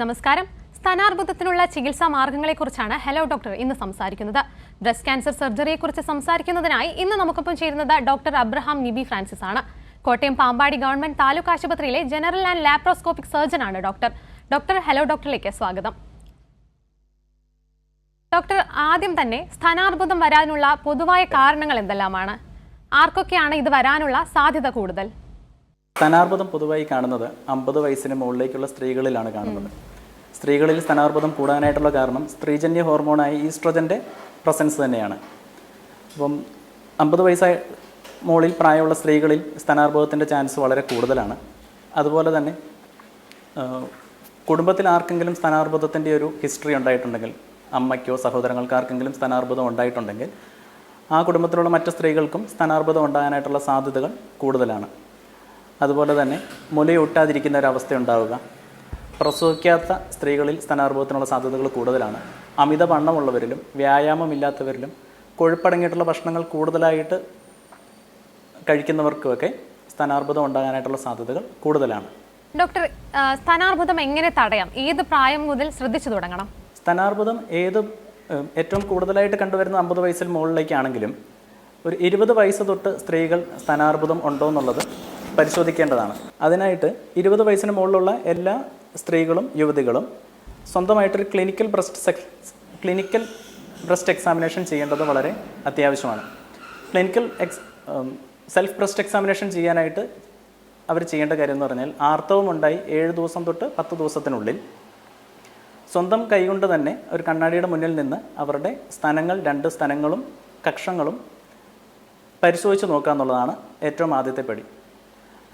നമസ്കാരം. സ്ഥാനാർബുദത്തിനുള്ള ചികിത്സാ മാർഗങ്ങളെക്കുറിച്ചാണ് hello doctor ഇന്ന് സംസാരിക്കുന്നത്. ബ്രസ്റ്റ് ക്യാൻസർ സർജറിയെക്കുറിച്ച് സംസാരിക്കുന്നതിനായി ഇന്ന് നമുക്കൊപ്പം ചേരുന്നത് ഡോക്ടർ അബ്രഹാം നിബി ഫ്രാൻസിസ് ആണ്. കോട്ടയം പാമ്പാടി ഗവൺമെന്റ് താലൂക്ക് ആശുപത്രിയിലെ ജനറൽ ആൻഡ് ലാപ്രോസ്കോപ്പിക് സർജനാണ് ഡോക്ടർ. ഹലോ ഡോക്ടറിലേക്ക് സ്വാഗതം. ഡോക്ടർ, ആദ്യം തന്നെ സ്ഥാനാർബുദം വരാനുള്ള പൊതുവായ കാരണങ്ങൾ എന്തെല്ലാമാണ്? ആർക്കൊക്കെയാണ് ഇത് വരാനുള്ള സാധ്യത കൂടുതൽ? സ്ഥാനാർബുദം പൊതുവായി കാണുന്നത് 50 വയസ്സിന് മുകളിലേക്കുള്ള സ്ത്രീകളിലാണ് കാണുന്നത്. സ്ത്രീകളിൽ സ്ഥാനാർബുദം കൂടാനായിട്ടുള്ള കാരണം സ്ത്രീജന്യ ഹോർമോണായ ഈസ്ട്രജൻ്റെ പ്രസൻസ് തന്നെയാണ്. അപ്പം 50 വയസ്സായ മുകളിൽ പ്രായമുള്ള സ്ത്രീകളിൽ സ്ഥാനാർബുദത്തിൻ്റെ ചാൻസ് വളരെ കൂടുതലാണ്. അതുപോലെ തന്നെ കുടുംബത്തിൽ ആർക്കെങ്കിലും സ്ഥാനാർബുദത്തിൻ്റെ ഒരു ഹിസ്റ്ററി ഉണ്ടായിട്ടുണ്ടെങ്കിൽ, അമ്മയ്ക്കോ സഹോദരങ്ങൾക്ക് ആർക്കെങ്കിലും സ്ഥാനാർബുദം ഉണ്ടായിട്ടുണ്ടെങ്കിൽ ആ കുടുംബത്തിലുള്ള മറ്റ് സ്ത്രീകൾക്കും സ്ഥാനാർബുദം ഉണ്ടാകാനായിട്ടുള്ള സാധ്യതകൾ കൂടുതലാണ്. അതുപോലെ തന്നെ മുലയൂട്ടാതിരിക്കുന്ന ഒരവസ്ഥ ഉണ്ടാവുക, പ്രസവിക്കാത്ത സ്ത്രീകളിൽ സ്ഥാനാർബുദത്തിനുള്ള സാധ്യതകൾ കൂടുതലാണ്. അമിത വണ്ണമുള്ളവരിലും വ്യായാമമില്ലാത്തവരിലും കൊഴുപ്പടങ്ങിയിട്ടുള്ള ഭക്ഷണങ്ങൾ കൂടുതലായിട്ട് കഴിക്കുന്നവർക്കുമൊക്കെ സ്ഥാനാർബുദം ഉണ്ടാകാനായിട്ടുള്ള സാധ്യതകൾ കൂടുതലാണ്. ഡോക്ടർ, സ്ഥാനാർബുദം എങ്ങനെ തടയാം? ഏത് പ്രായം മുതൽ ശ്രദ്ധിച്ചു തുടങ്ങണം? സ്ഥാനാർബുദം ഏറ്റവും കൂടുതലായിട്ട് കണ്ടുവരുന്ന 50 വയസ്സിൽ മുകളിലേക്കാണെങ്കിലും ഒരു 20 വയസ്സ് തൊട്ട് സ്ത്രീകൾ സ്ഥാനാർബുദം ഉണ്ടോ എന്നുള്ളത് പരിശോധിക്കേണ്ടതാണ്. അതിനായിട്ട് 20 വയസ്സിന് മുകളിലുള്ള എല്ലാ സ്ത്രീകളും യുവതികളും സ്വന്തമായിട്ടൊരു ക്ലിനിക്കൽ ബ്രസ്റ്റ് എക്സാമിനേഷൻ ചെയ്യേണ്ടത് വളരെ അത്യാവശ്യമാണ്. സെൽഫ് ബ്രസ്റ്റ് എക്സാമിനേഷൻ ചെയ്യാനായിട്ട് അവർ ചെയ്യേണ്ട കാര്യം എന്ന് പറഞ്ഞാൽ, ആർത്തവം ഉണ്ടായി 7 ദിവസം തൊട്ട് 10 ദിവസത്തിനുള്ളിൽ സ്വന്തം കൈകൊണ്ട് തന്നെ ഒരു കണ്ണാടിയുടെ മുന്നിൽ നിന്ന് അവരുടെ സ്തനങ്ങൾ, 2 സ്തനങ്ങളും കക്ഷങ്ങളും പരിശോധിച്ച് നോക്കുക എന്നുള്ളതാണ് ഏറ്റവും ആദ്യത്തെ പടി.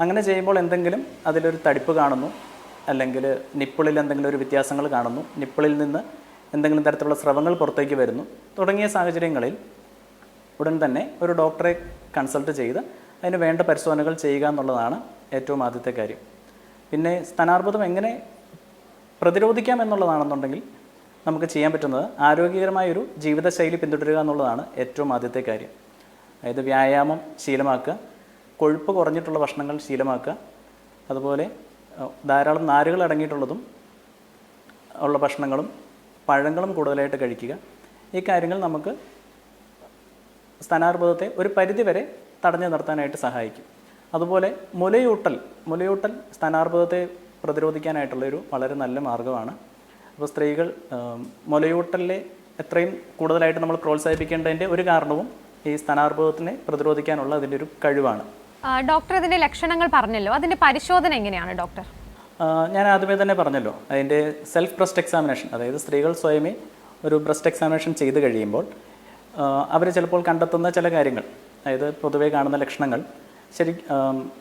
അങ്ങനെ ചെയ്യുമ്പോൾ എന്തെങ്കിലും അതിലൊരു തടിപ്പ് കാണുന്നു, അല്ലെങ്കിൽ നിപ്പിളിൽ എന്തെങ്കിലും ഒരു വ്യത്യാസങ്ങൾ കാണുന്നു, നിപ്പിളിൽ നിന്ന് എന്തെങ്കിലും തരത്തിലുള്ള സ്രവങ്ങൾ പുറത്തേക്ക് വരുന്നു തുടങ്ങിയ സാഹചര്യങ്ങളിൽ ഉടൻ തന്നെ ഒരു ഡോക്ടറെ കൺസൾട്ട് ചെയ്ത് അതിന് വേണ്ട പരിശോധനകൾ ചെയ്യുക എന്നുള്ളതാണ് ഏറ്റവും ആദ്യത്തെ കാര്യം. പിന്നെ സ്ഥാനാർബുദം എങ്ങനെ പ്രതിരോധിക്കാം എന്നുള്ളതാണെന്നുണ്ടെങ്കിൽ നമുക്ക് ചെയ്യാൻ പറ്റുന്നത് ആരോഗ്യകരമായൊരു ജീവിതശൈലി പിന്തുടരുക എന്നുള്ളതാണ് ഏറ്റവും ആദ്യത്തെ കാര്യം. അതായത് വ്യായാമം ശീലമാക്കുക, കൊഴുപ്പ് കുറഞ്ഞിട്ടുള്ള ഭക്ഷണങ്ങൾ ശീലമാക്കുക, അതുപോലെ ധാരാളം നാരുകൾ അടങ്ങിയിട്ടുള്ളതും ഉള്ള ഭക്ഷണങ്ങളും പഴങ്ങളും കൂടുതലായിട്ട് കഴിക്കുക. ഈ കാര്യങ്ങൾ നമുക്ക് സ്ഥാനാർബുദത്തെ ഒരു പരിധിവരെ തടഞ്ഞു നിർത്താനായിട്ട് സഹായിക്കും. അതുപോലെ മുലയൂട്ടൽ സ്ഥാനാർബുദത്തെ പ്രതിരോധിക്കാനായിട്ടുള്ളൊരു വളരെ നല്ല മാർഗ്ഗമാണ്. അപ്പോൾ സ്ത്രീകൾ മുലയൂട്ടലിനെ എത്രയും കൂടുതലായിട്ട് നമ്മൾ പ്രോത്സാഹിപ്പിക്കേണ്ടതിൻ്റെ ഒരു കാരണവും ഈ സ്ഥാനാർബുദത്തിനെ പ്രതിരോധിക്കാനുള്ള അതിൻ്റെ ഒരു കഴിവാണ്. ഡോക്ടർ, ഇതിൻ്റെ ലക്ഷണങ്ങൾ പറഞ്ഞല്ലോ, അതിൻ്റെ പരിശോധന എങ്ങനെയാണ് ഡോക്ടർ? ഞാൻ ആദ്യമേ തന്നെ പറഞ്ഞല്ലോ, അതിൻ്റെ സെൽഫ് ബ്രസ്റ്റ് എക്സാമിനേഷൻ, അതായത് സ്ത്രീകൾ സ്വയമേ ഒരു ബ്രസ്റ്റ് എക്സാമിനേഷൻ ചെയ്ത് കഴിയുമ്പോൾ അവർ ചിലപ്പോൾ കണ്ടെത്തുന്ന ചില കാര്യങ്ങൾ, അതായത് പൊതുവേ കാണുന്ന ലക്ഷണങ്ങൾ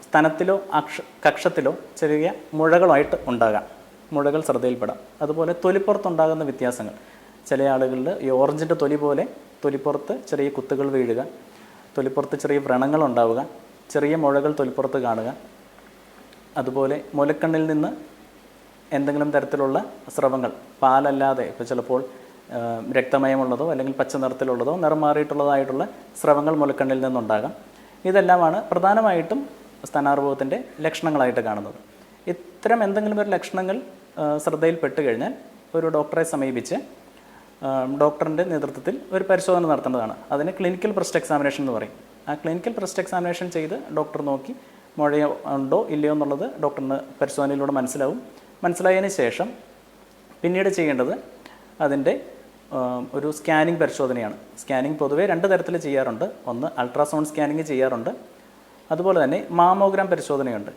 സ്തനത്തിലോ കക്ഷത്തിലോ ചെറിയ മുഴകളായിട്ട് ഉണ്ടാകാം, മുഴകൾ ശ്രദ്ധയിൽപ്പെടാം. അതുപോലെ തൊലിപ്പുറത്തുണ്ടാകുന്ന വ്യത്യാസങ്ങൾ, ചില ആളുകളിൽ ഈ ഓറഞ്ചിൻ്റെ തൊലി പോലെ തൊലിപ്പുറത്ത് ചെറിയ കുത്തുകൾ വീഴുക, തൊലിപ്പുറത്ത് ചെറിയ വ്രണങ്ങൾ ഉണ്ടാവുക, ചെറിയ മുഴകൾ തൊലിപ്പുറത്ത് കാണുക, അതുപോലെ മുലക്കണ്ണിൽ നിന്ന് എന്തെങ്കിലും തരത്തിലുള്ള സ്രവങ്ങൾ പാലല്ലാതെ, ഇപ്പോൾ ചിലപ്പോൾ രക്തമയമുള്ളതോ അല്ലെങ്കിൽ പച്ച നിറത്തിലുള്ളതോ നിറം മാറിയിട്ടുള്ളതായിട്ടുള്ള സ്രവങ്ങൾ മുലക്കണ്ണിൽ നിന്നുണ്ടാകാം. ഇതെല്ലാമാണ് പ്രധാനമായിട്ടും സ്ഥാനാർബുദത്തിൻ്റെ ലക്ഷണങ്ങളായിട്ട് കാണുന്നത്. ഇത്തരം എന്തെങ്കിലും ഒരു ലക്ഷണങ്ങൾ ശ്രദ്ധയിൽപ്പെട്ട് കഴിഞ്ഞാൽ ഒരു ഡോക്ടറെ സമീപിച്ച് ഡോക്ടറിൻ്റെ നേതൃത്വത്തിൽ ഒരു പരിശോധന നടത്തേണ്ടതാണ്. അതിന് ക്ലിനിക്കൽ ബ്രസ്റ്റ് എക്സാമിനേഷൻ എന്ന് പറയും. ആ ക്ലിനിക്കൽ ബ്രസ്റ്റ് എക്സാമിനേഷൻ ചെയ്ത് ഡോക്ടർ നോക്കി മുഴയോ ഉണ്ടോ ഇല്ലയോ എന്നുള്ളത് ഡോക്ടറിന് പരിശോധനയിലൂടെ മനസ്സിലായതിന് ശേഷം പിന്നീട് ചെയ്യേണ്ടത് അതിൻ്റെ ഒരു സ്കാനിങ് പരിശോധനയാണ്. സ്കാനിങ് പൊതുവേ 2 തരത്തിൽ ചെയ്യാറുണ്ട്. ഒന്ന് അൾട്രാസൗണ്ട് സ്കാനിങ് ചെയ്യാറുണ്ട്, അതുപോലെ തന്നെ മാമോഗ്രാം പരിശോധനയുണ്ട്.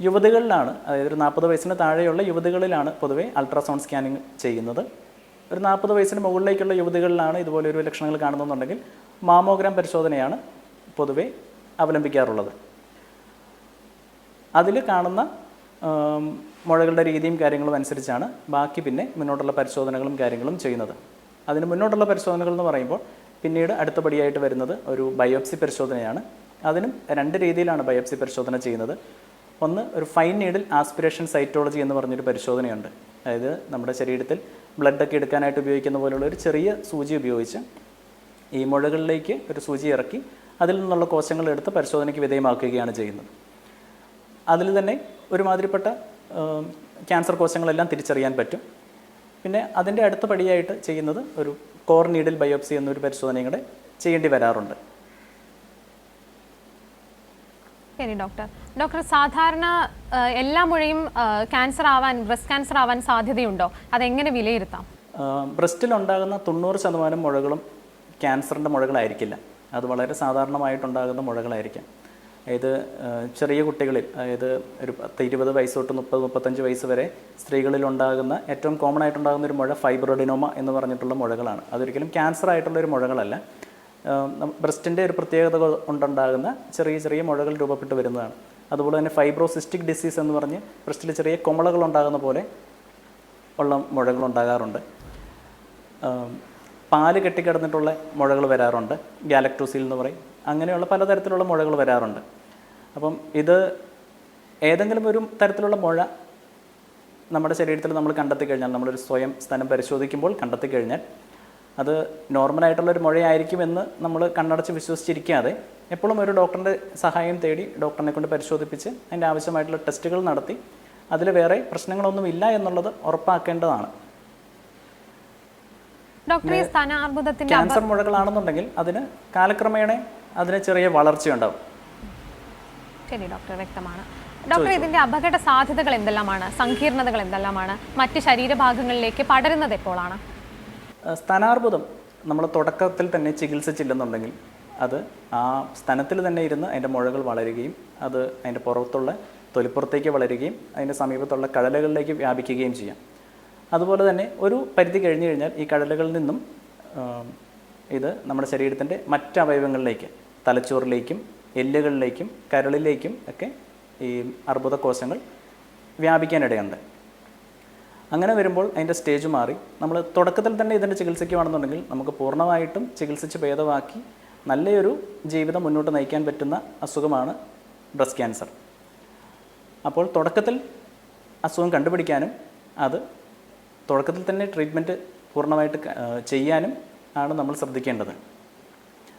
യുവതികളിലാണ്, അതായത് ഒരു 40 വയസ്സിന് താഴെയുള്ള യുവതികളിലാണ് പൊതുവേ അൾട്രാസൗണ്ട് സ്കാനിങ് ചെയ്യുന്നത്. ഒരു 40 വയസ്സിന് മുകളിലേക്കുള്ള യുവതികളിലാണ് ഇതുപോലെ ഒരു ലക്ഷണങ്ങൾ കാണുന്നുണ്ടെങ്കിൽ മാമോഗ്രാം പരിശോധനയാണ് പൊതുവേ അവലംബിക്കാറുള്ളത്. അതിൽ കാണുന്ന മുഴകളുടെ രീതിയും കാര്യങ്ങളും അനുസരിച്ചാണ് ബാക്കി പിന്നെ മുന്നോട്ടുള്ള പരിശോധനകളും കാര്യങ്ങളും ചെയ്യുന്നത്. അതിന് മുന്നോട്ടുള്ള പരിശോധനകൾ എന്ന് പറയുമ്പോൾ പിന്നീട് അടുത്ത പടിയായിട്ട് വരുന്നത് ഒരു ബയോപ്സി പരിശോധനയാണ്. അതിനും 2 രീതിയിലാണ് ബയോപ്സി പരിശോധന ചെയ്യുന്നത്. ഒന്ന്, ഒരു ഫൈൻ നീഡിൽ ആസ്പിരേഷൻ സൈറ്റോളജി എന്ന് പറഞ്ഞൊരു പരിശോധനയുണ്ട്. അതായത് നമ്മുടെ ശരീരത്തിൽ ബ്ലഡൊക്കെ എടുക്കാനായിട്ട് ഉപയോഗിക്കുന്ന പോലുള്ള ഒരു ചെറിയ സൂചി ഉപയോഗിച്ച് ഈ മുഴകളിലേക്ക് ഒരു സൂചി ഇറക്കി അതിൽ നിന്നുള്ള കോശങ്ങൾ എടുത്ത് പരിശോധനയ്ക്ക് വിധേയമാക്കുകയാണ് ചെയ്യുന്നത്. അതിൽ തന്നെ ഒരുമാതിരിപ്പെട്ട ക്യാൻസർ കോശങ്ങളെല്ലാം തിരിച്ചറിയാൻ പറ്റും. പിന്നെ അതിൻ്റെ അടുത്ത പടിയായിട്ട് ചെയ്യുന്നത് ഒരു കോർ നീഡിൽ ബയോപ്സി എന്നൊരു പരിശോധനയും കൂടെ ചെയ്യേണ്ടി വരാറുണ്ട്. ശരി ഡോക്ടർ, സാധാരണ എല്ലാ മുഴയും ബ്രസ്റ്റ് ക്യാൻസർ ആവാൻ സാധ്യതയുണ്ടോ? അതെങ്ങനെ വിലയിരുത്താം? ബ്രസ്റ്റിലുണ്ടാകുന്ന 90% മുഴകളും ക്യാൻസറിൻ്റെ മുഴകളായിരിക്കില്ല. അത് വളരെ സാധാരണമായിട്ടുണ്ടാകുന്ന മുഴകളായിരിക്കാം. അതായത് ചെറിയ കുട്ടികളിൽ, അതായത് ഒരു 20 വയസ്സ് തൊട്ട് 30-35 വയസ്സ് വരെ സ്ത്രീകളിൽ ഉണ്ടാകുന്ന ഏറ്റവും കോമൺ ആയിട്ടുണ്ടാകുന്ന ഒരു മുഴ ഫൈബ്രോഡിനോമ എന്ന് പറഞ്ഞിട്ടുള്ള മുഴകളാണ്. അതൊരിക്കലും ക്യാൻസർ ആയിട്ടുള്ളൊരു മുഴകളല്ല. ബ്രസ്റ്റിൻ്റെ ഒരു പ്രത്യേകത കൊണ്ടുണ്ടാകുന്ന ചെറിയ ചെറിയ മുഴകൾ രൂപപ്പെട്ട് വരുന്നതാണ്. അതുപോലെ തന്നെ ഫൈബ്രോസിസ്റ്റിക് ഡിസീസ് എന്ന് പറഞ്ഞ് ബ്രസ്റ്റിൽ ചെറിയ കുമളകൾ ഉണ്ടാകുന്ന പോലെ ഉള്ള മുഴകൾ ഉണ്ടാകാറുണ്ട്. പാല് കെട്ടിക്കിടന്നിട്ടുള്ള മുഴകൾ വരാറുണ്ട്, ഗാലക്ടോസിൽ എന്ന് പറയും. അങ്ങനെയുള്ള പലതരത്തിലുള്ള മുഴകൾ വരാറുണ്ട്. അപ്പം ഇത് ഏതെങ്കിലും ഒരു തരത്തിലുള്ള മുഴ നമ്മുടെ ശരീരത്തിൽ നമ്മൾ കണ്ടെത്തി കഴിഞ്ഞാൽ, നമ്മളൊരു സ്വയം സ്ഥലം പരിശോധിക്കുമ്പോൾ കണ്ടെത്തി കഴിഞ്ഞാൽ അത് നോർമലായിട്ടുള്ളൊരു മുഴയായിരിക്കുമെന്ന് നമ്മൾ കണ്ണടച്ച് വിശ്വസിച്ചിരിക്കാതെ എപ്പോഴും ഒരു ഡോക്ടറിൻ്റെ സഹായം തേടി ഡോക്ടറിനെ കൊണ്ട് പരിശോധിപ്പിച്ച് അതിൻ്റെ ആവശ്യമായിട്ടുള്ള ടെസ്റ്റുകൾ നടത്തി അതിൽ വേറെ പ്രശ്നങ്ങളൊന്നും ഇല്ല എന്നുള്ളത് ഉറപ്പാക്കേണ്ടതാണ്. ക്യാൻസർ മുഴകളാണെന്നുണ്ടെങ്കിൽ അതിന് കാലക്രമേണ അതിന് ചെറിയ വളർച്ചയുണ്ടാവും. ശരി ഡോക്ടർ, വ്യക്തമാണ്. ഡോക്ടർ, ഇതിന്റെ അപകട സാധ്യതകൾ എന്തെല്ലാമാണ്? സങ്കീർണതകൾ എന്തെല്ലാമാണ്? മറ്റ് ശരീരഭാഗങ്ങളിലേക്ക് പടരുന്നത് എപ്പോഴാണ്? സ്തനാർബുദം നമ്മൾ തുടക്കത്തിൽ തന്നെ ചികിത്സിച്ചില്ലെന്നുണ്ടെങ്കിൽ അത് ആ സ്തനത്തിൽ തന്നെ ഇരുന്ന് അതിൻ്റെ മുഴകൾ വളരുകയും അത് അതിൻ്റെ പുറത്തുള്ള തൊലിപ്പുറത്തേക്ക് വളരുകയും അതിൻ്റെ സമീപത്തുള്ള കഴലുകളിലേക്ക് വ്യാപിക്കുകയും ചെയ്യാം. അതുപോലെ തന്നെ ഒരു പരിധി കഴിഞ്ഞു കഴിഞ്ഞാൽ ഈ കഴലുകളിൽ നിന്നും ഇത് നമ്മുടെ ശരീരത്തിൻ്റെ മറ്റ് അവയവങ്ങളിലേക്ക്, തലച്ചോറിലേക്കും എല്ലുകളിലേക്കും കരളിലേക്കും ഒക്കെ ഈ അർബുദ കോശങ്ങൾ വ്യാപിക്കാനിടയുണ്ട്. അങ്ങനെ വരുമ്പോൾ അതിൻ്റെ സ്റ്റേജ് മാറി നമ്മൾ തുടക്കത്തിൽ തന്നെ ഇതിൻ്റെ ചികിത്സിക്കുകയാണെന്നുണ്ടെങ്കിൽ നമുക്ക് പൂർണ്ണമായിട്ടും ചികിത്സിച്ച് ഭേദമാക്കി നല്ലൊരു ജീവിതം മുന്നോട്ട് നയിക്കാൻ പറ്റുന്ന അസുഖമാണ് ബ്രസ്റ്റ് ക്യാൻസർ. അപ്പോൾ തുടക്കത്തിൽ അസുഖം കണ്ടുപിടിക്കാനും അത് തുടക്കത്തിൽ തന്നെ ട്രീറ്റ്മെൻറ്റ് പൂർണ്ണമായിട്ട് ചെയ്യാനും ആണ് നമ്മൾ ശ്രദ്ധിക്കേണ്ടത്.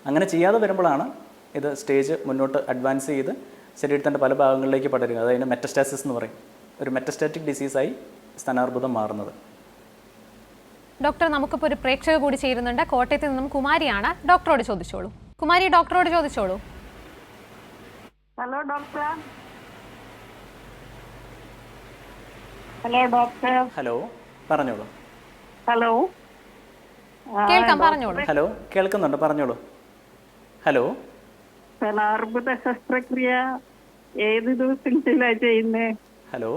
അങ്ങനെ ചെയ്യാതെ വരുമ്പോഴാണ് ഇത് സ്റ്റേജ് മുന്നോട്ട് അഡ്വാൻസ് ചെയ്ത് ശരീരത്തിൻ്റെ പല ഭാഗങ്ങളിലേക്ക് പടരുക. അതായത് മെറ്റസ്റ്റാസിസ് എന്ന് പറയും. ഒരു മെറ്റസ്റ്റാറ്റിക് ഡിസീസായി സ്തനാർബുദം മാറുന്നത്. ഡോക്ടർ, നമുക്കിപ്പോൾ ഒരു പ്രേക്ഷക കൂടി ചേരുന്നുണ്ട്. കോട്ടയത്ത് നിന്നും കുമാരിയാണ്. ഡോക്ടറോട് ചോദിച്ചോളൂ. കുമാരി, ഡോക്ടറോട് ചോദിച്ചോളൂ. Hello doctor. Hello doctor. Hello, പറഞ്ഞോളൂ. ഹലോ, കേൾക്കാം, പറഞ്ഞോളൂ. ഹലോ, കേൾക്കുന്നുണ്ട്, പറഞ്ഞോളൂ. ഹലോ. സ്തനാർബുദ ശസ്ത്രക്രിയ ഏത് ദിവസത്തിലാണ് ചെയ്യുന്നത്? ഹലോ.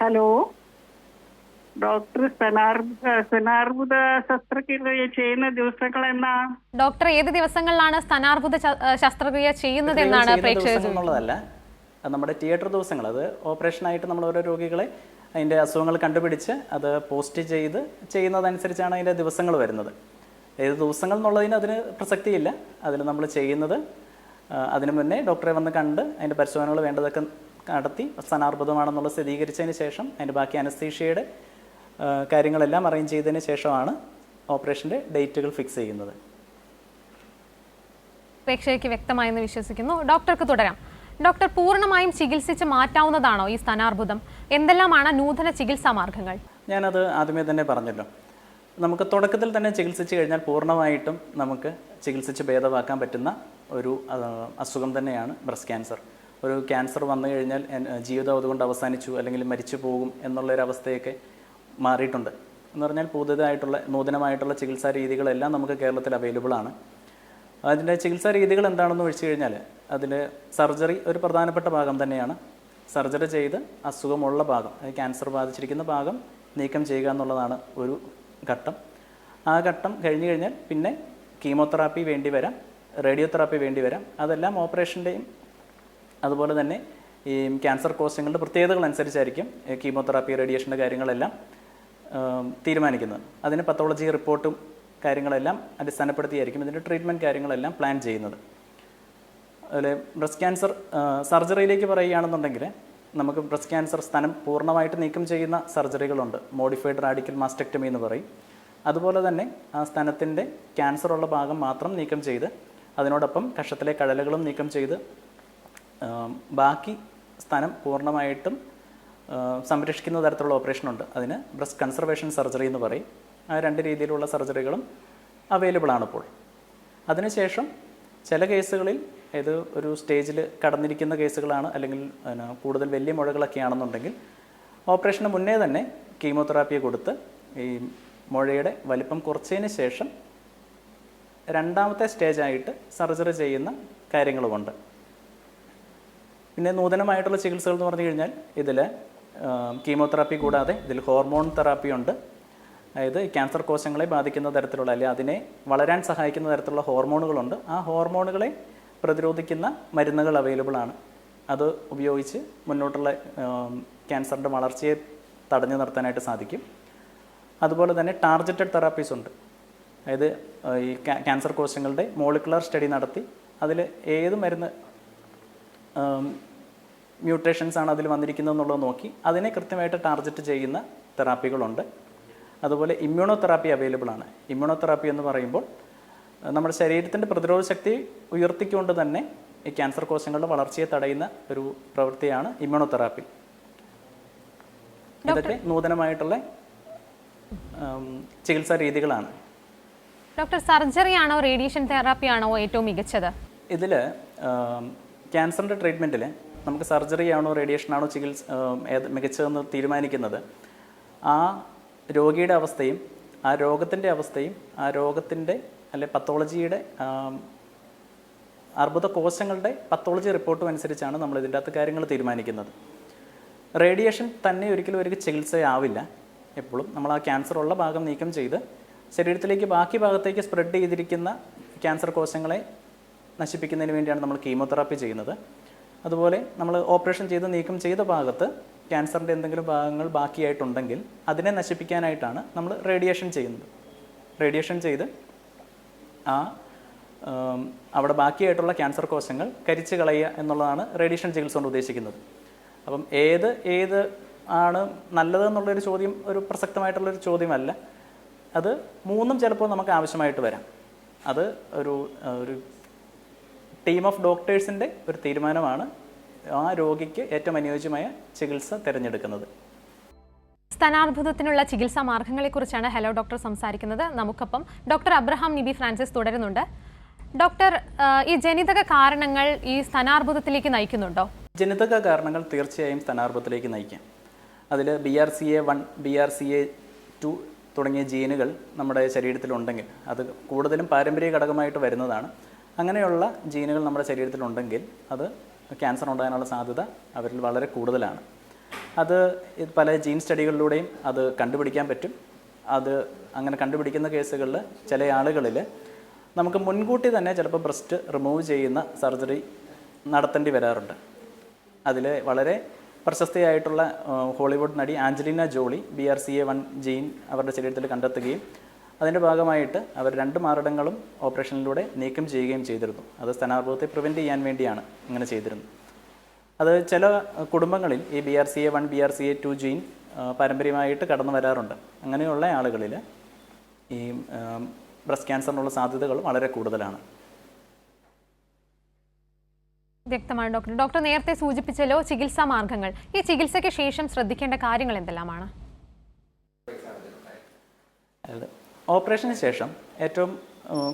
ഹലോ ഡോക്ടർ, സ്തനാർബുദ ശസ്ത്രക്രിയ ചെയ്യുന്ന ദിവസങ്ങൾ എന്നാ? ഡോക്ടർ, ഏത് ദിവസങ്ങളിലാണ് സ്തനാർബുദ ശസ്ത്രക്രിയ ചെയ്യുന്നത് എന്നാണ് പ്രേക്ഷകർ എന്നുള്ളതല്ല, നമ്മുടെ തിയേറ്റർ ദിവസങ്ങൾ. അത് ഓപ്പറേഷനായിട്ട് നമ്മൾ ഓരോ രോഗികളെ അതിൻ്റെ അസുഖങ്ങൾ കണ്ടുപിടിച്ച് അത് പോസ്റ്റ് ചെയ്ത് ചെയ്യുന്നതനുസരിച്ചാണ് അതിൻ്റെ ദിവസങ്ങൾ വരുന്നത്. ഏത് ദിവസങ്ങൾ എന്നുള്ളതിന് അതിന് പ്രസക്തിയില്ല. അതിൽ നമ്മൾ ചെയ്യുന്നത് അതിനു മുന്നേ ഡോക്ടറെ വന്ന് കണ്ട് അതിൻ്റെ പരിശോധനകൾ വേണ്ടതൊക്കെ നടത്തി സ്തനാർബുദമാണെന്നുള്ളത് സ്ഥിരീകരിച്ചതിന് ശേഷം അതിൻ്റെ ബാക്കി അനസ്തീഷ്യയുടെ കാര്യങ്ങളെല്ലാം അറേഞ്ച് ചെയ്തതിന് ശേഷമാണ് ഓപ്പറേഷൻ്റെ ഡേറ്റുകൾ ഫിക്സ് ചെയ്യുന്നത്. പ്രേക്ഷകർക്ക് വ്യക്തമായെന്ന് വിശ്വസിക്കുന്നു. ഡോക്ടർക്ക് തുടരാം. ഡോക്ടർ, പൂർണ്ണമായും ചികിത്സിച്ച് മാറ്റാവുന്നതാണോ ഈ സ്തനാർബുദം? എന്തെല്ലാമാണ് നൂതന ചികിത്സാ മാർഗങ്ങൾ? ഞാനത് ആദ്യമേ തന്നെ പറഞ്ഞല്ലോ. നമുക്ക് തുടക്കത്തിൽ തന്നെ ചികിത്സിച്ച് കഴിഞ്ഞാൽ പൂർണ്ണമായിട്ടും നമുക്ക് ചികിത്സിച്ച് ഭേദമാക്കാൻ പറ്റുന്ന ഒരു അസുഖം തന്നെയാണ് ബ്രസ്റ്റ് ക്യാൻസർ. ഒരു ക്യാൻസർ വന്നു കഴിഞ്ഞാൽ ജീവിതം അതുകൊണ്ട് അവസാനിച്ചു അല്ലെങ്കിൽ മരിച്ചു പോകും എന്നുള്ളൊരവസ്ഥയൊക്കെ മാറിയിട്ടുണ്ട്. എന്ന് പറഞ്ഞാൽ പുതുതായിട്ടുള്ള നൂതനമായിട്ടുള്ള ചികിത്സാ രീതികളെല്ലാം നമുക്ക് കേരളത്തിൽ അവൈലബിൾ ആണ്. അതിൻ്റെ ചികിത്സാ രീതികൾ എന്താണെന്ന് വെച്ച് കഴിഞ്ഞാൽ അതിൽ സർജറി ഒരു പ്രധാനപ്പെട്ട ഭാഗം തന്നെയാണ്. സർജറി ചെയ്ത് അസുഖമുള്ള ഭാഗം, ക്യാൻസർ ബാധിച്ചിരിക്കുന്ന ഭാഗം നീക്കം ചെയ്യുക എന്നുള്ളതാണ് ഒരു ഘട്ടം. ആ ഘട്ടം കഴിഞ്ഞ് കഴിഞ്ഞാൽ പിന്നെ കീമോതെറാപ്പി വേണ്ടി വരാം, റേഡിയോതെറാപ്പി വേണ്ടി വരാം. അതെല്ലാം ഓപ്പറേഷൻ്റെയും അതുപോലെ തന്നെ ഈ ക്യാൻസർ കോശങ്ങളുടെ പ്രത്യേകതകൾ അനുസരിച്ചായിരിക്കും കീമോതെറാപ്പി റേഡിയേഷൻ്റെ കാര്യങ്ങളെല്ലാം തീരുമാനിക്കുന്നത്. അതിന് പത്തോളജി റിപ്പോർട്ടും കാര്യങ്ങളെല്ലാം അടിസ്ഥാനപ്പെടുത്തിയായിരിക്കും ഇതിൻ്റെ ട്രീറ്റ്മെൻറ്റ് കാര്യങ്ങളെല്ലാം പ്ലാൻ ചെയ്യുന്നത്. അതിൽ ബ്രസ്റ്റ് ക്യാൻസർ സർജറിയിലേക്ക് പറയുകയാണെന്നുണ്ടെങ്കിൽ നമുക്ക് ബ്രസ്റ്റ് ക്യാൻസർ സ്തനം പൂർണ്ണമായിട്ട് നീക്കം ചെയ്യുന്ന സർജറികളുണ്ട്. മോഡിഫൈഡ് റാഡിക്കൽ മാസ്റ്റക്ടമി എന്ന് പറയും. അതുപോലെ തന്നെ ആ സ്തനത്തിൻ്റെ ക്യാൻസറുള്ള ഭാഗം മാത്രം നീക്കം ചെയ്ത് അതിനോടൊപ്പം കഷത്തിലെ കഴലുകളും നീക്കം ചെയ്ത് ബാക്കി സ്തനം പൂർണ്ണമായിട്ടും സംരക്ഷിക്കുന്ന തരത്തിലുള്ള ഓപ്പറേഷനുണ്ട്. അതിന് ബ്രസ്റ്റ് കൺസർവേഷൻ സർജറി എന്ന് പറയും. ആ 2 രീതിയിലുള്ള സർജറികളും അവൈലബിൾ ആണിപ്പോൾ. അതിനുശേഷം ചില കേസുകളിൽ ഇത് ഒരു സ്റ്റേജിൽ കടന്നിരിക്കുന്ന കേസുകളാണ്, അല്ലെങ്കിൽ കൂടുതൽ വലിയ മുഴകളൊക്കെ ആണെന്നുണ്ടെങ്കിൽ ഓപ്പറേഷന് മുന്നേ തന്നെ കീമോതെറാപ്പി കൊടുത്ത് ഈ മുഴയുടെ വലിപ്പം കുറച്ചതിന് ശേഷം 2ാമത്തെ സ്റ്റേജായിട്ട് സർജറി ചെയ്യുന്ന കാര്യങ്ങളുമുണ്ട്. പിന്നെ നൂതനമായിട്ടുള്ള ചികിത്സകൾ എന്ന് പറഞ്ഞു കഴിഞ്ഞാൽ ഇതിൽ കീമോതെറാപ്പി കൂടാതെ ഇതിൽ ഹോർമോൺ തെറാപ്പി ഉണ്ട്. അതായത് ക്യാൻസർ കോശങ്ങളെ ബാധിക്കുന്ന തരത്തിലുള്ള, അല്ലെങ്കിൽ അതിനെ വളരാൻ സഹായിക്കുന്ന തരത്തിലുള്ള ഹോർമോണുകളുണ്ട്. ആ ഹോർമോണുകളെ പ്രതിരോധിക്കുന്ന മരുന്നുകൾ അവൈലബിൾ ആണ്. അത് ഉപയോഗിച്ച് മുന്നോട്ടുള്ള ക്യാൻസറിൻ്റെ വളർച്ചയെ തടഞ്ഞു നിർത്താനായിട്ട് സാധിക്കും. അതുപോലെ തന്നെ ടാർഗറ്റഡ് തെറാപ്പീസ് ഉണ്ട്. അതായത് ഈ ക്യാൻസർ കോശങ്ങളുടെ മോളിക്കുലർ സ്റ്റഡി നടത്തി അതിൽ ഏത് മരുന്ന് മ്യൂട്ടേഷൻസ് ആണ് അതിൽ വന്നിരിക്കുന്നത് എന്നുള്ളത് നോക്കി അതിനെ കൃത്യമായിട്ട് ടാർഗറ്റ് ചെയ്യുന്ന തെറാപ്പികളുണ്ട്. അതുപോലെ ഇമ്മ്യൂണോ തെറാപ്പി അവൈലബിൾ ആണ്. ഇമ്മ്യൂണോ തെറാപ്പി എന്ന് പറയുമ്പോൾ നമ്മുടെ ശരീരത്തിൻ്റെ പ്രതിരോധ ശക്തി ഉയർത്തിക്കൊണ്ട് തന്നെ ഈ ക്യാൻസർ കോശങ്ങളുടെ വളർച്ചയെ തടയുന്ന ഒരു പ്രവൃത്തിയാണ് ഇമ്മ്യൂണോ തെറാപ്പി. ഇതൊക്കെ നൂതനമായിട്ടുള്ള ചികിത്സാ രീതികളാണ്. ഡോക്ടർ, സർജറി ആണോ റേഡിയേഷൻ തെറാപ്പി ആണോ ഏറ്റവും മികച്ചത്? ഇതിൽ ക്യാൻസറിൻ്റെ ട്രീറ്റ്മെൻറ്റിൽ നമുക്ക് സർജറി ആണോ റേഡിയേഷൻ ആണോ ചികിത്സ മികച്ചതെന്ന് തീരുമാനിക്കുന്നത് ആ രോഗിയുടെ അവസ്ഥയും ആ രോഗത്തിൻ്റെ അവസ്ഥയും ആ രോഗത്തിൻ്റെ അല്ലെ പത്തോളജിയുടെ അർബുദ കോശങ്ങളുടെ പത്തോളജി റിപ്പോർട്ടും അനുസരിച്ചാണ് നമ്മൾ ഇതിൻ്റെ അകത്ത് കാര്യങ്ങൾ തീരുമാനിക്കുന്നത്. റേഡിയേഷൻ തന്നെ ഒരിക്കലും ഒരു ചികിത്സയാവില്ല. എപ്പോഴും നമ്മൾ ആ ക്യാൻസർ ഉള്ള ഭാഗം നീക്കം ചെയ്ത് ശരീരത്തിലേക്ക് ബാക്കി ഭാഗത്തേക്ക് സ്പ്രെഡ് ചെയ്തിരിക്കുന്ന ക്യാൻസർ കോശങ്ങളെ നശിപ്പിക്കുന്നതിന് വേണ്ടിയാണ് നമ്മൾ കീമോതെറാപ്പി ചെയ്യുന്നത്. അതുപോലെ നമ്മൾ ഓപ്പറേഷൻ ചെയ്ത് നീക്കം ചെയ്ത ഭാഗത്ത് ക്യാൻസറിൻ്റെ എന്തെങ്കിലും ഭാഗങ്ങൾ ബാക്കിയായിട്ടുണ്ടെങ്കിൽ അതിനെ നശിപ്പിക്കാനായിട്ടാണ് നമ്മൾ റേഡിയേഷൻ ചെയ്യുന്നത്. റേഡിയേഷൻ ചെയ്ത് ആ അവിടെ ബാക്കിയായിട്ടുള്ള ക്യാൻസർ കോശങ്ങൾ കരിച്ചു കളയുക എന്നുള്ളതാണ് റേഡിയേഷൻ ചികിത്സ കൊണ്ട് ഉദ്ദേശിക്കുന്നത്. അപ്പം ഏത് ആണ് നല്ലതെന്നുള്ളൊരു ചോദ്യം ഒരു പ്രസക്തമായിട്ടുള്ളൊരു ചോദ്യമല്ല. അത് മൂന്നും ചിലപ്പോൾ നമുക്ക് ആവശ്യമായിട്ട് വരാം. അത് ഒരു ടീം ഓഫ് ഡോക്ടേഴ്സിൻ്റെ ഒരു തീരുമാനമാണ് ആ രോഗിക്ക് ഏറ്റവും അനുയോജ്യമായ ചികിത്സ തിരഞ്ഞെടുക്കുന്നത്. സ്തനാർബുദത്തിനുള്ള ചികിത്സാ മാർഗങ്ങളെക്കുറിച്ചാണ് ഹലോ ഡോക്ടർ സംസാരിക്കുന്നത്. നമുക്കൊപ്പം ഡോക്ടർ അബ്രഹാം നിബി ഫ്രാൻസിസ് തുടരുന്നുണ്ട്. ഡോക്ടർ, ഈ ജനിതക കാരണങ്ങൾ ഈ സ്തനാർബുദത്തിലേക്ക് നയിക്കുന്നുണ്ടോ? ജനിതക കാരണങ്ങൾ തീർച്ചയായും സ്തനാർബുദത്തിലേക്ക് നയിക്കാം. അതിൽ BRCA1, BRCA2 തുടങ്ങിയ ജീനുകൾ നമ്മുടെ ശരീരത്തിലുണ്ടെങ്കിൽ അത് കൂടുതലും പാരമ്പര്യ ഘടകമായിട്ട് വരുന്നതാണ്. അങ്ങനെയുള്ള ജീനുകൾ നമ്മുടെ ശരീരത്തിലുണ്ടെങ്കിൽ അത് ക്യാൻസർ ഉണ്ടാകാനുള്ള സാധ്യത അവരിൽ വളരെ കൂടുതലാണ്. അത് പല ജീൻ സ്റ്റഡികളിലൂടെയും അത് കണ്ടുപിടിക്കാൻ പറ്റും. അത് അങ്ങനെ കണ്ടുപിടിക്കുന്ന കേസുകളിൽ ചില ആളുകളിൽ നമുക്ക് മുൻകൂട്ടി തന്നെ ചിലപ്പോൾ ബ്രസ്റ്റ് റിമൂവ് ചെയ്യുന്ന സർജറി നടത്തേണ്ടി വരാറുണ്ട്. അതിൽ വളരെ പ്രശസ്തയായിട്ടുള്ള ഹോളിവുഡ് നടി ആഞ്ചലീന ജോളി BRCA1 ജീൻ അവരുടെ ശരീരത്തിൽ കണ്ടെത്തുകയും അതിൻ്റെ ഭാഗമായിട്ട് അവർ 2 മാരടങ്ങളും ഓപ്പറേഷനിലൂടെ നീക്കം ചെയ്യുകയും ചെയ്തിരുന്നു. അത് സ്തനാർബുദത്തെ പ്രിവെൻറ്റ് ചെയ്യാൻ വേണ്ടിയാണ് ഇങ്ങനെ ചെയ്തിരുന്നത്. അത് ചില കുടുംബങ്ങളിൽ ഈ BRCA1, BRCA2 ജീൻ പാരമ്പര്യമായിട്ട് കടന്നു വരാറുണ്ട്. അങ്ങനെയുള്ള ആളുകളിൽ ഈ ബ്രസ്റ്റ് ക്യാൻസറിനുള്ള സാധ്യതകൾ വളരെ കൂടുതലാണ്. വ്യക്തമാണ് ഡോക്ടർ. ഡോക്ടർ നേരത്തെ സൂചിപ്പിച്ചല്ലോ ചികിത്സാ മാർഗങ്ങൾ. ഈ ചികിത്സയ്ക്ക് ശേഷം ശ്രദ്ധിക്കേണ്ട കാര്യങ്ങൾ എന്തെല്ലാമാണ്? ഓപ്പറേഷന് ശേഷം ഏറ്റവും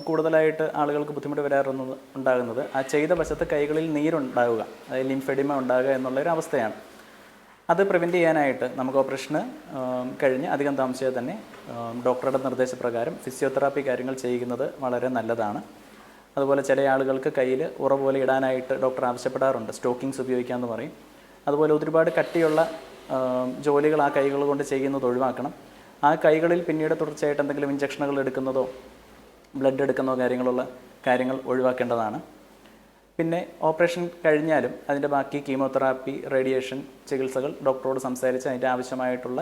കൂടുതലായിട്ട് ആളുകൾക്ക് ബുദ്ധിമുട്ട് ഉണ്ടാകുന്നത് ആ ചെയ്ത വശത്ത് കൈകളിൽ നീരുണ്ടാവുക, അതായത് ലിംഫെഡിമ ഉണ്ടാകുക എന്നുള്ളൊരു അവസ്ഥയാണ്. അത് പ്രിവെൻറ്റ് ചെയ്യാനായിട്ട് നമുക്ക് ഓപ്പറേഷന് കഴിഞ്ഞ് അധികം താമസിയാതെ തന്നെ ഡോക്ടറുടെ നിർദ്ദേശപ്രകാരം ഫിസിയോതെറാപ്പി കാര്യങ്ങൾ ചെയ്യുന്നത് വളരെ നല്ലതാണ്. അതുപോലെ ചില ആളുകൾക്ക് കയ്യിൽ ഉറ പോലെ ഇടാനായിട്ട് ഡോക്ടർ ആവശ്യപ്പെടാറുണ്ട്. സ്റ്റോക്കിങ്സ് ഉപയോഗിക്കാമെന്ന് പറയും. അതുപോലെ ഒരുപാട് കട്ടിയുള്ള ജോലികൾ ആ കൈകൾ കൊണ്ട് ചെയ്യുന്നത് ഒഴിവാക്കണം. ആ കൈകളിൽ പിന്നീട് തുടർച്ചയായിട്ട് എന്തെങ്കിലും ഇഞ്ചക്ഷനുകൾ എടുക്കുന്നതോ ബ്ലഡ് എടുക്കുന്നതോ കാര്യങ്ങൾ ഒഴിവാക്കേണ്ടതാണ്. പിന്നെ ഓപ്പറേഷൻ കഴിഞ്ഞാലും അതിൻ്റെ ബാക്കി കീമോതെറാപ്പി, റേഡിയേഷൻ ചികിത്സകൾ ഡോക്ടറോട് സംസാരിച്ച് അതിൻ്റെ ആവശ്യമായിട്ടുള്ള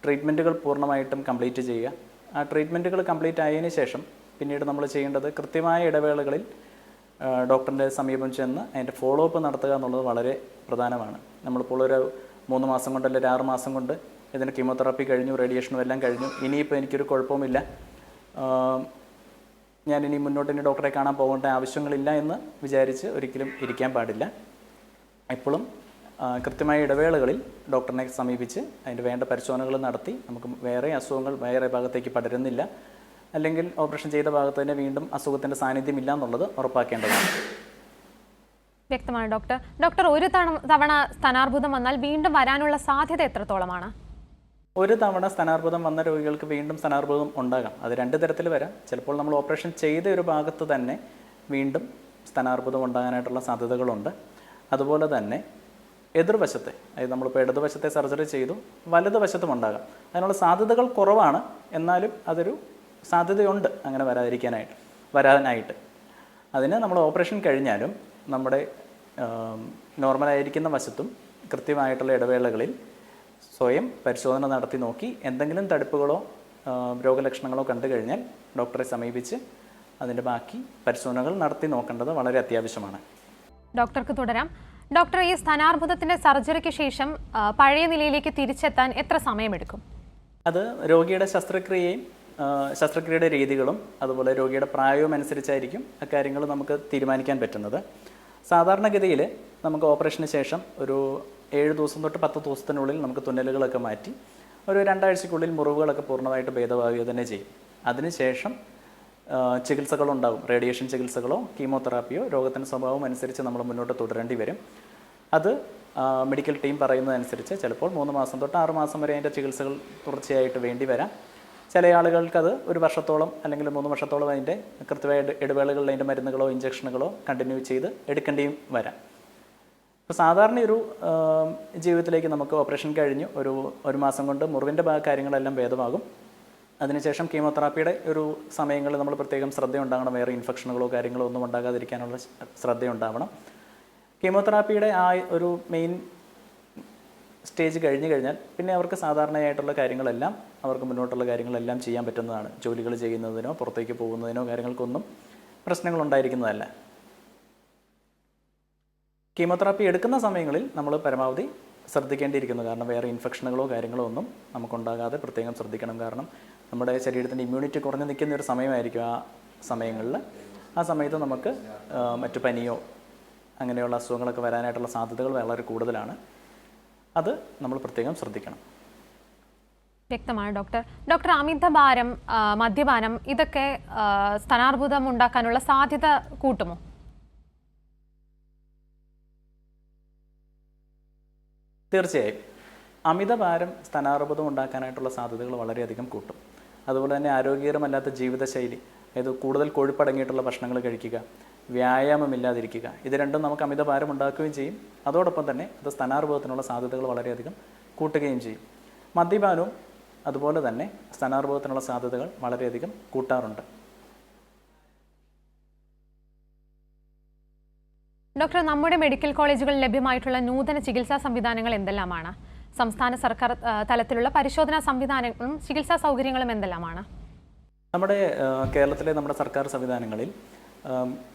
ട്രീറ്റ്മെൻറ്റുകൾ പൂർണ്ണമായിട്ടും കംപ്ലീറ്റ് ചെയ്യുക. ആ ട്രീറ്റ്മെൻറ്റുകൾ കംപ്ലീറ്റ് ആയതിനു ശേഷം പിന്നീട് നമ്മൾ ചെയ്യേണ്ടത് കൃത്യമായ ഇടവേളകളിൽ ഡോക്ടറിൻ്റെ സമീപം ചെന്ന് അതിൻ്റെ ഫോളോ അപ്പ് നടത്തുക എന്നുള്ളത് വളരെ പ്രധാനമാണ്. നമ്മളിപ്പോൾ ഒരു 3 മാസം കൊണ്ട് അല്ലെങ്കിൽ 6 മാസം കൊണ്ട് ഇതിന് കീമോതെറാപ്പി കഴിഞ്ഞു, റേഡിയേഷനും എല്ലാം കഴിഞ്ഞു, ഇനിയിപ്പോൾ എനിക്കൊരു കുഴപ്പവുമില്ല, ഞാനിനി മുന്നോട്ട് ഡോക്ടറെ കാണാൻ പോകേണ്ട ആവശ്യങ്ങളില്ല എന്ന് വിചാരിച്ച് ഒരിക്കലും ഇരിക്കാൻ പാടില്ല. എപ്പോഴും കൃത്യമായ ഇടവേളകളിൽ ഡോക്ടറിനെ സമീപിച്ച് അതിൻ്റെ വേണ്ട പരിശോധനകൾ നടത്തി നമുക്ക് വേറെ അസുഖങ്ങൾ വേറെ ഭാഗത്തേക്ക് പടരുന്നില്ല, അല്ലെങ്കിൽ ഓപ്പറേഷൻ ചെയ്ത ഭാഗത്ത് തന്നെ വീണ്ടും അസുഖത്തിൻ്റെ സാന്നിധ്യം ഇല്ല എന്നുള്ളത് ഉറപ്പാക്കേണ്ടതാണ്. വ്യക്തമാണ് ഡോക്ടർ. ഡോക്ടർ, ഒരു തവണ സ്ഥാനാർബുദം വന്നാൽ വീണ്ടും വരാനുള്ള സാധ്യത എത്രത്തോളമാണ്? ഒരു തവണ സ്ഥാനാർബുദം വന്ന രോഗികൾക്ക് വീണ്ടും സ്ഥാനാർബുദം ഉണ്ടാകാം. അത് രണ്ട് തരത്തിൽ വരാം. ചിലപ്പോൾ നമ്മൾ ഓപ്പറേഷൻ ചെയ്ത ഒരു ഭാഗത്ത് തന്നെ വീണ്ടും സ്ഥാനാർബുദം ഉണ്ടാകാനായിട്ടുള്ള സാധ്യതകളുണ്ട്. അതുപോലെ തന്നെ എതിർവശത്തെ, അതായത് നമ്മളിപ്പോൾ ഇടതുവശത്തെ സർജറി ചെയ്തു, വലതുവശത്തും ഉണ്ടാകാം. അതിനുള്ള സാധ്യതകൾ കുറവാണ്, എന്നാലും അതൊരു സാധ്യതയുണ്ട് അങ്ങനെ വരാനായിട്ട്. അതിന് നമ്മൾ ഓപ്പറേഷൻ കഴിഞ്ഞാലും നമ്മുടെ നോർമലായിരിക്കുന്ന വശത്തും കൃത്യമായിട്ടുള്ള ഇടവേളകളിൽ സ്വയം പരിശോധന നടത്തി നോക്കി എന്തെങ്കിലും തടുപ്പുകളോ രോഗലക്ഷണങ്ങളോ കണ്ടു കഴിഞ്ഞാൽ ഡോക്ടറെ സമീപിച്ച് അതിൻ്റെ ബാക്കി പരിശോധനകൾ നടത്തി നോക്കേണ്ടത് വളരെ അത്യാവശ്യമാണ്. ഡോക്ടർക്ക് തുടരാം. ഡോക്ടർ, ഈ സ്ഥാനാർബുദത്തിൻ്റെ സർജറിക്ക് ശേഷം പഴയ നിലയിലേക്ക് തിരിച്ചെത്താൻ എത്ര സമയമെടുക്കും? അത് രോഗിയുടെ ശസ്ത്രക്രിയയുടെ രീതികളും അതുപോലെ രോഗിയുടെ പ്രായവും അനുസരിച്ചായിരിക്കും അക്കാര്യങ്ങൾ നമുക്ക് തീരുമാനിക്കാൻ പറ്റുന്നത്. സാധാരണഗതിയിൽ നമുക്ക് ഓപ്പറേഷന് ശേഷം ഒരു 7 ദിവസം തൊട്ട് 10 ദിവസത്തിനുള്ളിൽ നമുക്ക് തുന്നലുകളൊക്കെ മാറ്റി ഒരു 2 ആഴ്ചയ്ക്കുള്ളിൽ മുറിവുകളൊക്കെ പൂർണ്ണമായിട്ട് ഭേദമാവുക തന്നെ ചെയ്യും. അതിനുശേഷം ചികിത്സകളുണ്ടാകും. റേഡിയേഷൻ ചികിത്സകളോ കീമോതെറാപ്പിയോ രോഗത്തിൻ്റെ സ്വഭാവം അനുസരിച്ച് നമ്മൾ മുന്നോട്ട് തുടരേണ്ടി വരും. അത് മെഡിക്കൽ ടീം പറയുന്നതനുസരിച്ച് ചിലപ്പോൾ 3 മാസം തൊട്ട് 6 മാസം വരെ അതിൻ്റെ ചികിത്സകൾ തുടർച്ചയായിട്ട് വേണ്ടി വരാം. ചില ആളുകൾക്കത് 1 വർഷത്തോളം അല്ലെങ്കിൽ 3 വർഷത്തോളം അതിൻ്റെ കൃത്യമായ ഇടവേളകളിൽ അതിൻ്റെ മരുന്നുകളോ ഇഞ്ചക്ഷനുകളോ കണ്ടിന്യൂ ചെയ്ത് എടുക്കേണ്ടിയും വരാം. ഇപ്പോൾ സാധാരണ ഒരു ജീവിതത്തിലേക്ക് നമുക്ക് ഓപ്പറേഷൻ കഴിഞ്ഞ് ഒരു മാസം കൊണ്ട് മുറിവിൻ്റെ കാര്യങ്ങളെല്ലാം ഭേദമാകും. അതിനുശേഷം കീമോതെറാപ്പിയുടെ ഒരു സമയങ്ങളിൽ നമ്മൾ പ്രത്യേകം ശ്രദ്ധയുണ്ടാകണം. വേറെ ഇൻഫെക്ഷനുകളോ കാര്യങ്ങളോ ഒന്നും ഉണ്ടാകാതിരിക്കാനുള്ള ശ്രദ്ധയുണ്ടാവണം. കീമോതെറാപ്പിയുടെ ആ ഒരു മെയിൻ സ്റ്റേജ് കഴിഞ്ഞ് കഴിഞ്ഞാൽ പിന്നെ അവർക്ക് സാധാരണയായിട്ടുള്ള കാര്യങ്ങളെല്ലാം, അവർക്ക് മുന്നോട്ടുള്ള കാര്യങ്ങളെല്ലാം ചെയ്യാൻ പറ്റുന്നതാണ്. ജോലികൾ ചെയ്യുന്നതിനോ പുറത്തേക്ക് പോകുന്നതിനോ കാര്യങ്ങൾക്കൊന്നും പ്രശ്നങ്ങളുണ്ടായിരിക്കുന്നതല്ല. കീമോതെറാപ്പി എടുക്കുന്ന സമയങ്ങളിൽ നമ്മൾ പരമാവധി ശ്രദ്ധിക്കേണ്ടിയിരിക്കുന്നു. കാരണം വേറെ ഇൻഫെക്ഷനുകളോ കാര്യങ്ങളോ ഒന്നും നമുക്കുണ്ടാകാതെ പ്രത്യേകം ശ്രദ്ധിക്കണം. കാരണം നമ്മുടെ ശരീരത്തിൻ്റെ ഇമ്മ്യൂണിറ്റി കുറഞ്ഞു നിൽക്കുന്ന ഒരു സമയമായിരിക്കും ആ സമയങ്ങളിൽ. ആ സമയത്ത് നമുക്ക് മറ്റു പനിയോ അങ്ങനെയുള്ള അസുഖങ്ങളൊക്കെ വരാനായിട്ടുള്ള സാധ്യതകൾ വളരെ കൂടുതലാണ്. അത് നമ്മൾ പ്രത്യേകം ശ്രദ്ധിക്കണം. വ്യക്തമാണ് ഡോക്ടർ. ഡോക്ടർ, അമിതഭാരം, മദ്യപാനം ഇതൊക്കെ സ്ഥാനാർബുദം ഉണ്ടാക്കാനുള്ള സാധ്യത കൂട്ടുമോ? തീർച്ചയായും അമിതഭാരം സ്ഥാനാർബുദം ഉണ്ടാക്കാനായിട്ടുള്ള സാധ്യതകൾ വളരെയധികം കൂട്ടും. അതുപോലെ തന്നെ ആരോഗ്യകരമല്ലാത്ത ജീവിതശൈലി, അതായത് കൂടുതൽ കൊഴുപ്പടങ്ങിയിട്ടുള്ള ഭക്ഷണങ്ങൾ കഴിക്കുക, വ്യായാമമില്ലാതിരിക്കുക, ഇത് രണ്ടും നമുക്ക് അമിതഭാരം ഉണ്ടാക്കുകയും ചെയ്യും. അതോടൊപ്പം തന്നെ അത് സ്ഥാനാർബുദത്തിനുള്ള സാധ്യതകൾ വളരെയധികം കൂട്ടുകയും ചെയ്യും. മദ്യപാനവും അതുപോലെ തന്നെ സ്ഥാനാർബുദത്തിനുള്ള സാധ്യതകൾ വളരെയധികം കൂട്ടാറുണ്ട്. ഡോക്ടർ, നമ്മുടെ മെഡിക്കൽ കോളേജുകളിൽ ലഭ്യമായിട്ടുള്ള നൂതന ചികിത്സാ സംവിധാനങ്ങൾ എന്തെല്ലാമാണ്? സംസ്ഥാന സർക്കാർ തലത്തിലുള്ള പരിശോധനാ സംവിധാനങ്ങളും ചികിത്സാ സൗകര്യങ്ങളും എന്തെല്ലാമാണ്? നമ്മുടെ കേരളത്തിലെ നമ്മുടെ സർക്കാർ സംവിധാനങ്ങളിൽ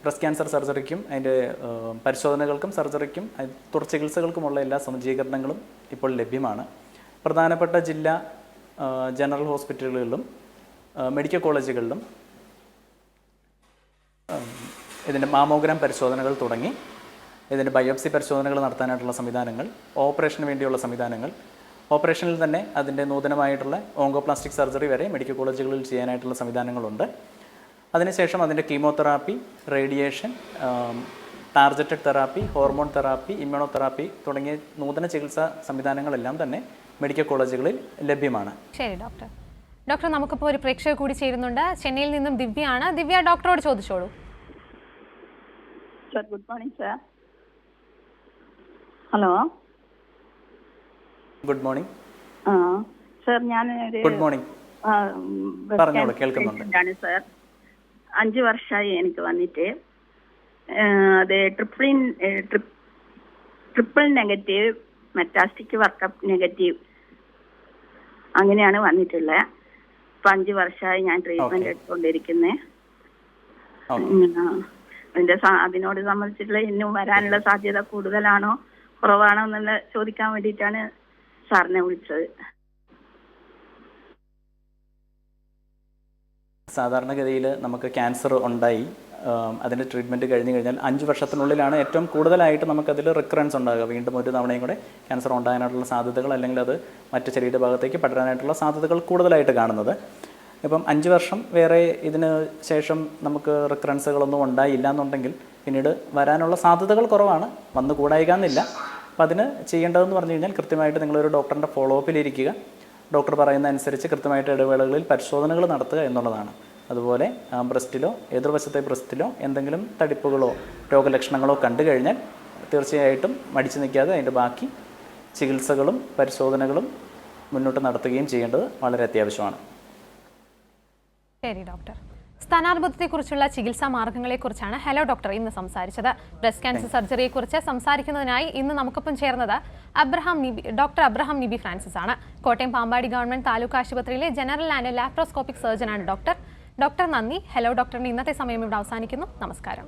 ബ്രസ്റ്റ് ക്യാൻസർ സർജറിക്കും അതിൻ്റെ പരിശോധനകൾക്കും സർജറിക്കും തുടർ ചികിത്സകൾക്കുമുള്ള എല്ലാ സജ്ജീകരണങ്ങളും ഇപ്പോൾ ലഭ്യമാണ്. പ്രധാനപ്പെട്ട ജില്ലാ ജനറൽ ഹോസ്പിറ്റലുകളിലും മെഡിക്കൽ കോളേജുകളിലും ഇതിൻ്റെ മാമോഗ്രാം പരിശോധനകൾ തുടങ്ങി ഇതിൻ്റെ ബയോപ്സി പരിശോധനകൾ നടത്താനായിട്ടുള്ള സംവിധാനങ്ങൾ, ഓപ്പറേഷന് വേണ്ടിയുള്ള സംവിധാനങ്ങൾ, ഓപ്പറേഷനിൽ തന്നെ അതിൻ്റെ നൂതനമായിട്ടുള്ള ഓങ്കോപ്ലാസ്റ്റിക് സർജറി വരെ മെഡിക്കൽ കോളേജുകളിൽ ചെയ്യാനായിട്ടുള്ള സംവിധാനങ്ങളുണ്ട്. അതിനുശേഷം അതിൻ്റെ chemotherapy, radiation, targeted therapy, hormone therapy, immunotherapy തുടങ്ങിയ നൂതന ചികിത്സാ സംവിധാനങ്ങളെല്ലാം തന്നെ മെഡിക്കൽ കോളേജുകളിൽ ലഭ്യമാണ്. ശരി ഡോക്ടർ. ഡോക്ടർ, നമുക്കിപ്പോൾ ഒരു പ്രേക്ഷക കൂടി ചേരുന്നുണ്ട്. ചെന്നൈയിൽ നിന്നും ദിവ്യയാണ്. ദിവ്യ, ഡോക്ടറോട് ചോദിച്ചോളൂ. Sir, good morning sir. Hello, good morning. Sir, ഞാൻ ഗുഡ് മോർണിംഗ്, പറഞ്ഞോളൂ, കേൾക്കുന്നുണ്ട് സർ. 5 വർഷമായി എനിക്ക് വന്നിട്ട്. അത് ട്രിപ്പിൾ നെഗറ്റീവ്, മെറ്റാസ്റ്റിക് വർക്കപ്പ് നെഗറ്റീവ്, അങ്ങനെയാണ് വന്നിട്ടുള്ളത്. ഇപ്പം 5 വർഷമായി ഞാൻ ട്രീറ്റ്മെന്റ് എടുത്തുകൊണ്ടിരിക്കുന്നത്. അതിനോട് സംബന്ധിച്ചിട്ടുള്ള ഇന്നും വരാനുള്ള സാധ്യത കൂടുതലാണോ കുറവാണോ എന്നുള്ള ചോദിക്കാൻ വേണ്ടിയിട്ടാണ് സാറിനെ വിളിച്ചത്. സാധാരണഗതിയിൽ നമുക്ക് ക്യാൻസർ ഉണ്ടായി അതിൻ്റെ ട്രീറ്റ്മെൻറ്റ് കഴിഞ്ഞ് കഴിഞ്ഞാൽ 5 വർഷത്തിനുള്ളിലാണ് ഏറ്റവും കൂടുതലായിട്ട് നമുക്കതിൽ റിക്കറൻസ് ഉണ്ടാകുക. വീണ്ടും ഒരു തവണയും കൂടെ ക്യാൻസർ ഉണ്ടാകാനായിട്ടുള്ള സാധ്യതകൾ അല്ലെങ്കിൽ അത് മറ്റ് ശരീരഭാഗത്തേക്ക് പടരാനായിട്ടുള്ള സാധ്യതകൾ കൂടുതലായിട്ട് കാണുന്നത്. ഇപ്പം 5 വർഷം വേറെ ഇതിന് ശേഷം നമുക്ക് റിക്കറൻസുകളൊന്നും ഉണ്ടായില്ല എന്നുണ്ടെങ്കിൽ പിന്നീട് വരാനുള്ള സാധ്യതകൾ കുറവാണ്, വന്നു കൂടായികാന്നില്ല. അപ്പം അതിന് ചെയ്യേണ്ടതെന്ന് പറഞ്ഞു കഴിഞ്ഞാൽ കൃത്യമായിട്ട് നിങ്ങളൊരു ഡോക്ടറിൻ്റെ ഫോളോ അപ്പിലിരിക്കുക, ഡോക്ടർ പറയുന്ന അനുസരിച്ച് കൃത്യമായിട്ട് ഇടവേളകളിൽ പരിശോധനകൾ നടത്തുക എന്നുള്ളതാണ്. അതുപോലെ ബ്രസ്റ്റിലോ എതിർവശത്തെ ബ്രസ്റ്റിലോ എന്തെങ്കിലും തടിപ്പുകളോ രോഗലക്ഷണങ്ങളോ കണ്ടു കഴിഞ്ഞാൽ തീർച്ചയായിട്ടും മടിച്ചു നിൽക്കാതെ അതിൻ്റെ ബാക്കി ചികിത്സകളും പരിശോധനകളും മുന്നോട്ട് നടത്തുകയും ചെയ്യേണ്ടത് വളരെ അത്യാവശ്യമാണ്. ശരി ഡോക്ടർ. സ്ഥാനാർബുദത്തെക്കുറിച്ചുള്ള ചികിത്സാ മാർഗങ്ങളെക്കുറിച്ചാണ് ഹലോ ഡോക്ടർ ഇന്ന് സംസാരിച്ചത്. ബ്രസ്റ്റ് ക്യാൻസർ സർജറിയെക്കുറിച്ച് സംസാരിക്കുന്നതിനായി ഇന്ന് നമുക്കൊപ്പം ചേർന്നത് ഡോക്ടർ അബ്രഹാം നിബി ഫ്രാൻസിസ് ആണ്. കോട്ടയം പാമ്പാടി ഗവൺമെന്റ് താലൂക്ക് ആശുപത്രിയിലെ ജനറൽ ആൻഡ് ലാപ്രോസ്കോപ്പിക് സർജനാണ് ഡോക്ടർ. നന്ദി. ഹലോ ഡോക്ടറിന്റെ ഇന്നത്തെ സമയം ഇവിടെ അവസാനിക്കുന്നു. നമസ്കാരം.